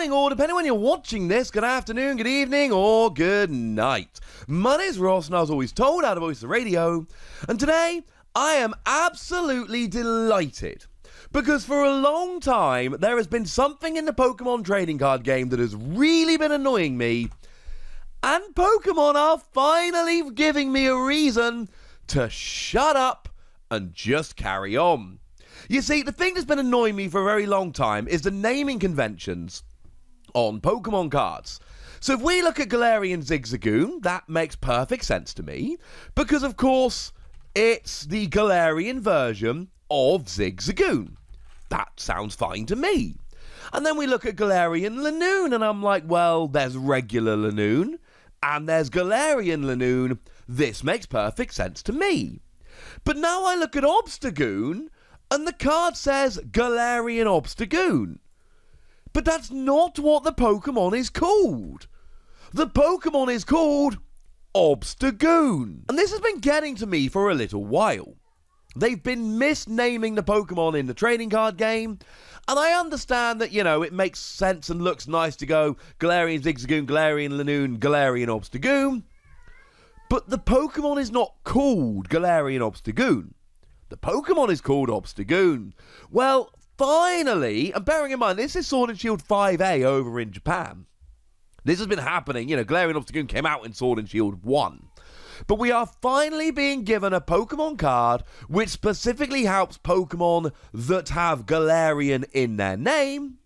morning, or depending when you're watching this, good afternoon, good evening, or good night. My name's Ross, and I was always told how to voice the radio, and today I am absolutely delighted, because for a long time there has been something in the Pokemon trading card game that has really been annoying me, and Pokemon are finally giving me a reason to shut up and just carry on. You see, the thing that's been annoying me for a very long time is the naming conventions on Pokemon cards. So if we look at Galarian Zigzagoon, that makes perfect sense to me, because of course it's the Galarian version of Zigzagoon. That sounds fine to me. And then we look at Galarian Lanoon, and I'm like, well, there's regular Lanoon, and there's Galarian Lanoon. This makes perfect sense to me. But now I look at Obstagoon, and the card says Galarian Obstagoon. But that's not what the Pokemon is called. The Pokemon is called Obstagoon. And this has been getting to me for a little while. They've been misnaming the Pokemon in the trading card game. And I understand that, it makes sense and looks nice to go Galarian Zigzagoon, Galarian Lanoon, Galarian Obstagoon. But the Pokemon is not called Galarian Obstagoon. The Pokemon is called Obstagoon. Well, finally, and bearing in mind, this is Sword and Shield 5A over in Japan. This has been happening. Galarian Obstagoon came out in Sword and Shield 1. But we are finally being given a Pokemon card which specifically helps Pokemon that have Galarian in their name.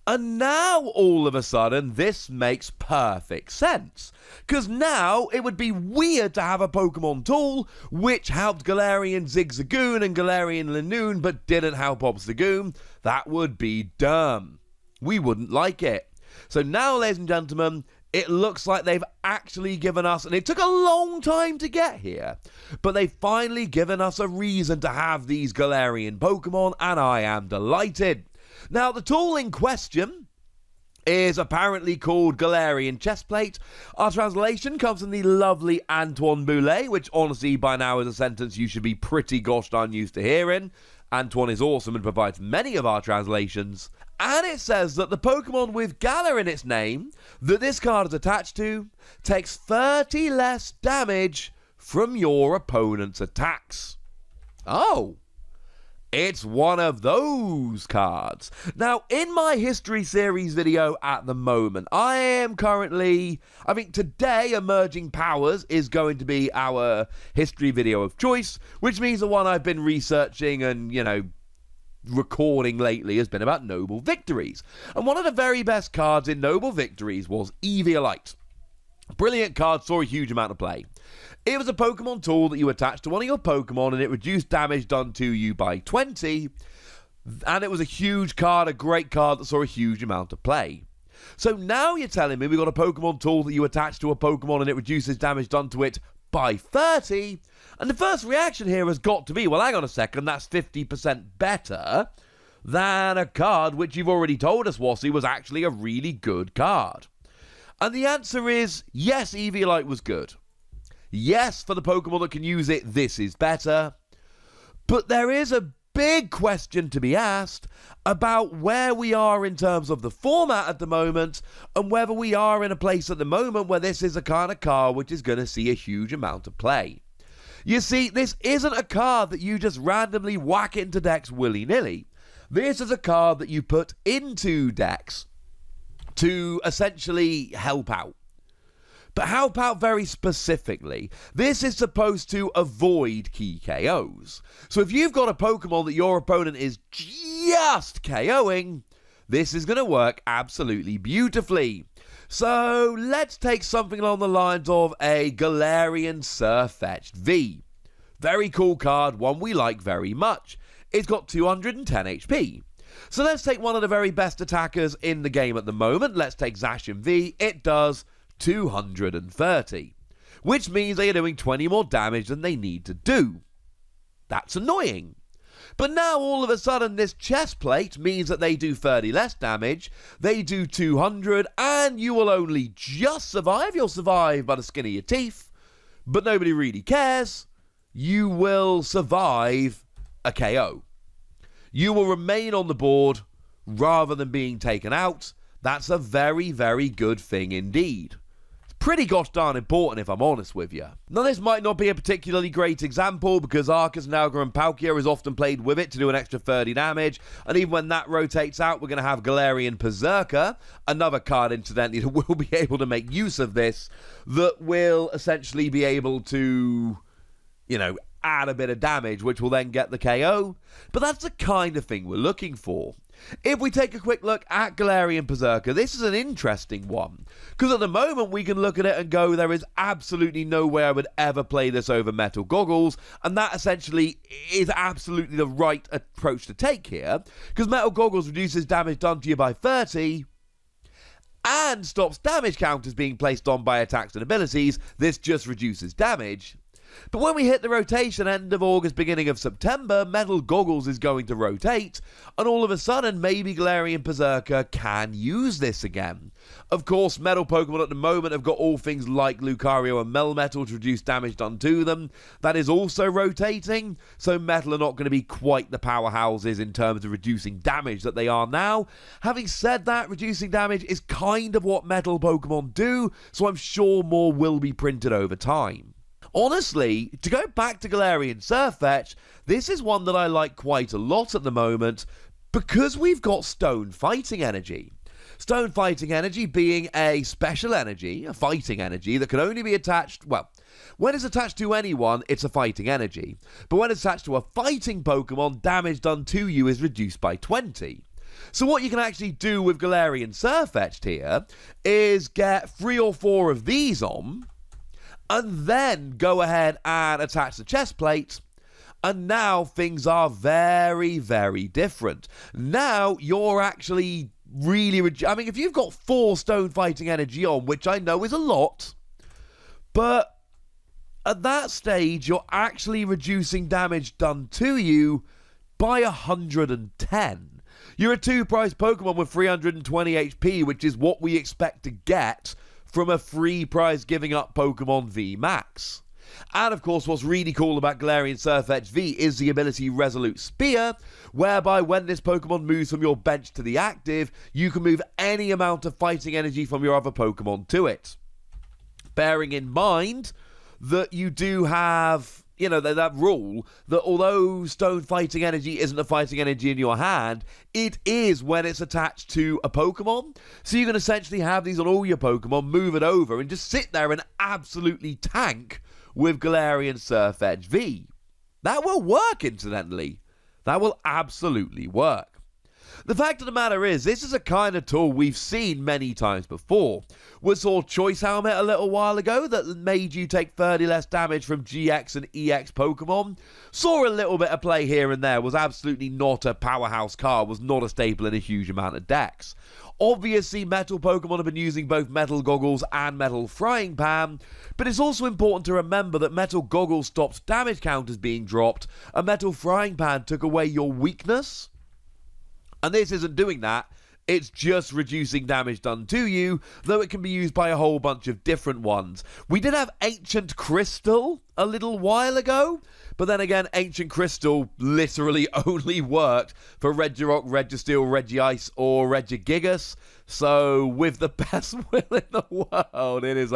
And now, all of a sudden, this makes perfect sense. Because now, it would be weird to have a Pokemon tool which helped Galarian Zigzagoon and Galarian Lanoon but didn't help Obstagoon. That would be dumb. We wouldn't like it. So now, ladies and gentlemen, it looks like they've actually given us, and it took a long time to get here, but they've finally given us a reason to have these Galarian Pokemon, and I am delighted. Now, the tool in question is apparently called Galarian Chestplate. Our translation comes from the lovely Antoine Boulet, which honestly by now is a sentence you should be pretty gosh darn used to hearing. Antoine is awesome and provides many of our translations. And it says that the Pokemon with Galar in its name that this card is attached to takes 30 less damage from your opponent's attacks. Oh. It's one of those cards. Now, in my history series video at the moment, I am currently, today Emerging Powers is going to be our history video of choice, which means the one I've been researching and, recording lately has been about Noble Victories. And one of the very best cards in Noble Victories was Eviolite. Brilliant card, saw a huge amount of play. It was a Pokemon tool that you attached to one of your Pokemon and it reduced damage done to you by 20. And it was a huge card, a great card that saw a huge amount of play. So now you're telling me we've got a Pokemon tool that you attach to a Pokemon and it reduces damage done to it by 30. And the first reaction here has got to be, well, hang on a second, that's 50% better than a card which you've already told us, Wassy, was actually a really good card. And the answer is, yes, Eviolite was good. Yes, for the Pokemon that can use it, this is better. But there is a big question to be asked about where we are in terms of the format at the moment and whether we are in a place at the moment where this is a kind of card which is going to see a huge amount of play. You see, this isn't a card that you just randomly whack into decks willy-nilly. This is a card that you put into decks to essentially help out. But help out very specifically. This is supposed to avoid key KOs. So if you've got a Pokemon that your opponent is just KOing, this is going to work absolutely beautifully. So let's take something along the lines of a Galarian Sirfetch'd V. Very cool card, one we like very much. It's got 210 HP. So let's take one of the very best attackers in the game at the moment. Let's take Zacian V. It does 230, which means they are doing 20 more damage than they need to do. That's annoying. But now all of a sudden this chest plate means that they do 30 less damage, they do 200, and you will only just survive. You'll survive by the skin of your teeth, but nobody really cares. You will survive a KO. You will remain on the board rather than being taken out. That's a very, very good thing indeed. Pretty gosh darn important if I'm honest with you. Now this might not be a particularly great example because Arcus, Naga and Palkia is often played with it to do an extra 30 damage, and even when that rotates out we're going to have Galarian Berserker, another card incidentally that will be able to make use of this, that will essentially be able to, add a bit of damage which will then get the KO, but that's the kind of thing we're looking for. If we take a quick look at Galarian Berserker, this is an interesting one, because at the moment we can look at it and go, there is absolutely no way I would ever play this over Metal Goggles, and that essentially is absolutely the right approach to take here, because Metal Goggles reduces damage done to you by 30, and stops damage counters being placed on by attacks and abilities. This just reduces damage. But when we hit the rotation end of August, beginning of September, Metal Goggles is going to rotate, and all of a sudden, maybe Galarian Berserker can use this again. Of course, Metal Pokemon at the moment have got all things like Lucario and Melmetal to reduce damage done to them. That is also rotating, so Metal are not going to be quite the powerhouses in terms of reducing damage that they are now. Having said that, reducing damage is kind of what Metal Pokemon do, so I'm sure more will be printed over time. Honestly, to go back to Galarian Sirfetch'd, this is one that I like quite a lot at the moment because we've got Stone Fighting Energy. Stone Fighting Energy being a special energy, a fighting energy that can only be attached, well, when it's attached to anyone, it's a fighting energy. But when it's attached to a fighting Pokemon, damage done to you is reduced by 20. So what you can actually do with Galarian Sirfetch'd here is get 3 or 4 of these on, and then go ahead and attach the chest plate, and now things are very, very different. Now you're actually really, if you've got 4 Stone Fighting Energy on, which I know is a lot, but at that stage you're actually reducing damage done to you by 110. You're a 2-price Pokemon with 320 HP, which is what we expect to get from a free prize giving up Pokemon V Max. And of course, what's really cool about Galarian Sirfetch'd V is the ability Resolute Spear, whereby when this Pokemon moves from your bench to the active, you can move any amount of fighting energy from your other Pokemon to it. Bearing in mind that you do have, that rule that although Stone Fighting Energy isn't a fighting energy in your hand, it is when it's attached to a Pokemon. So you can essentially have these on all your Pokemon, move it over, and just sit there and absolutely tank with Galarian Sirfetch'd V. That will work, incidentally. That will absolutely work. The fact of the matter is, this is a kind of tool we've seen many times before. We saw Choice Helmet a little while ago that made you take 30 less damage from GX and EX Pokemon. Saw a little bit of play here and there, was absolutely not a powerhouse card, was not a staple in a huge amount of decks. Obviously, Metal Pokemon have been using both Metal Goggles and Metal Frying Pan, but it's also important to remember that Metal Goggles stopped damage counters being dropped, and Metal Frying Pan took away your weakness. And this isn't doing that, it's just reducing damage done to you, though it can be used by a whole bunch of different ones. We did have Ancient Crystal a little while ago, but then again, Ancient Crystal literally only worked for Regirock, Registeel, Regice, or Regigigas, so with the best will in the world, it is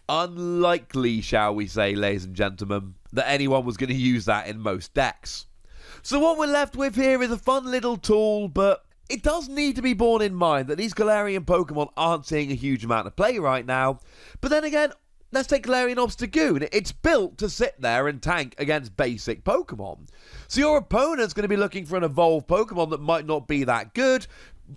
unlikely, shall we say, ladies and gentlemen, that anyone was going to use that in most decks. So what we're left with here is a fun little tool, but it does need to be borne in mind that these Galarian Pokemon aren't seeing a huge amount of play right now. But then again, let's take Galarian Obstagoon. It's built to sit there and tank against basic Pokemon. So your opponent's going to be looking for an evolved Pokemon that might not be that good.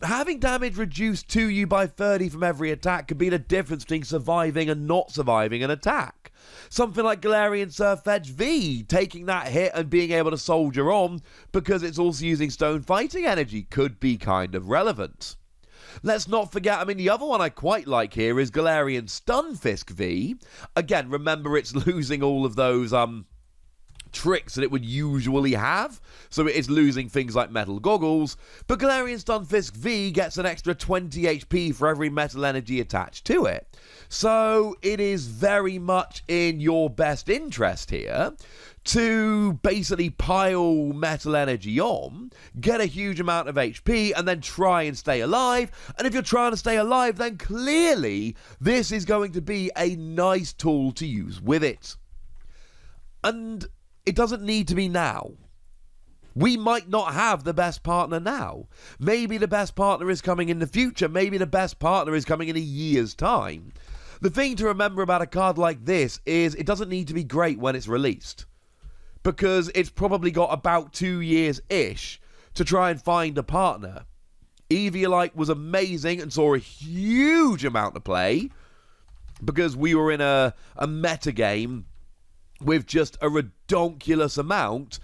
Having damage reduced to you by 30 from every attack could be the difference between surviving and not surviving an attack. Something like Galarian Sirfetch'd V, taking that hit and being able to soldier on because it's also using Stone Fighting Energy, could be kind of relevant. Let's not forget, the other one I quite like here is Galarian Stunfisk V. Again, remember it's losing all of those tricks that it would usually have, so it is losing things like Metal Goggles, but Galarian Stunfisk V gets an extra 20 HP for every metal energy attached to it. So it is very much in your best interest here to basically pile metal energy on, get a huge amount of HP, and then try and stay alive. And if you're trying to stay alive, then clearly this is going to be a nice tool to use with it. And it doesn't need to be now. We might not have the best partner now. Maybe the best partner is coming in the future. Maybe the best partner is coming in a year's time. The thing to remember about a card like this is it doesn't need to be great when it's released, because it's probably got about 2 years-ish to try and find a partner. Eviolite was amazing and saw a huge amount of play because we were in a meta game with just a redonkulous amount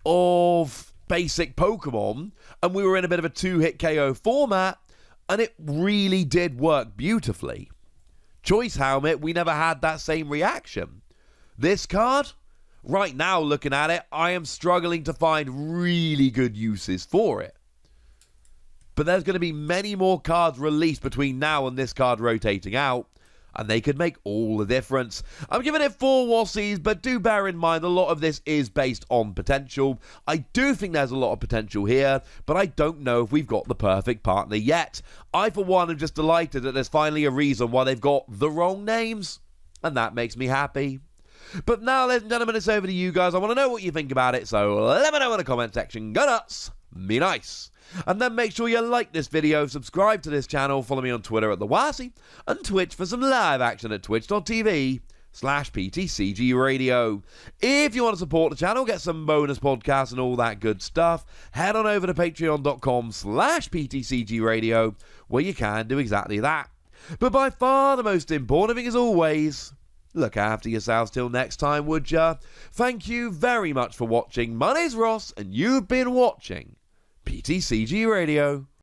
of basic Pokemon, and we were in a bit of a 2-hit KO format, and it really did work beautifully. Choice Helmet, we never had that same reaction. This card, right now looking at it, I am struggling to find really good uses for it. But there's going to be many more cards released between now and this card rotating out, and they could make all the difference. I'm giving it 4 Wassies, but do bear in mind a lot of this is based on potential. I do think there's a lot of potential here, but I don't know if we've got the perfect partner yet. I, for one, am just delighted that there's finally a reason why they've got the wrong names, and that makes me happy. But now, ladies and gentlemen, it's over to you guys. I want to know what you think about it, so let me know in the comment section. Go nuts, be nice. And then make sure you like this video, subscribe to this channel, follow me on Twitter at The Wassie, and Twitch for some live action at twitch.tv/PTCG Radio. If you want to support the channel, get some bonus podcasts and all that good stuff, head on over to patreon.com/PTCG Radio, where you can do exactly that. But by far the most important thing is always, look after yourselves till next time, would ya? Thank you very much for watching. My name's Ross, and you've been watching PTCG Radio.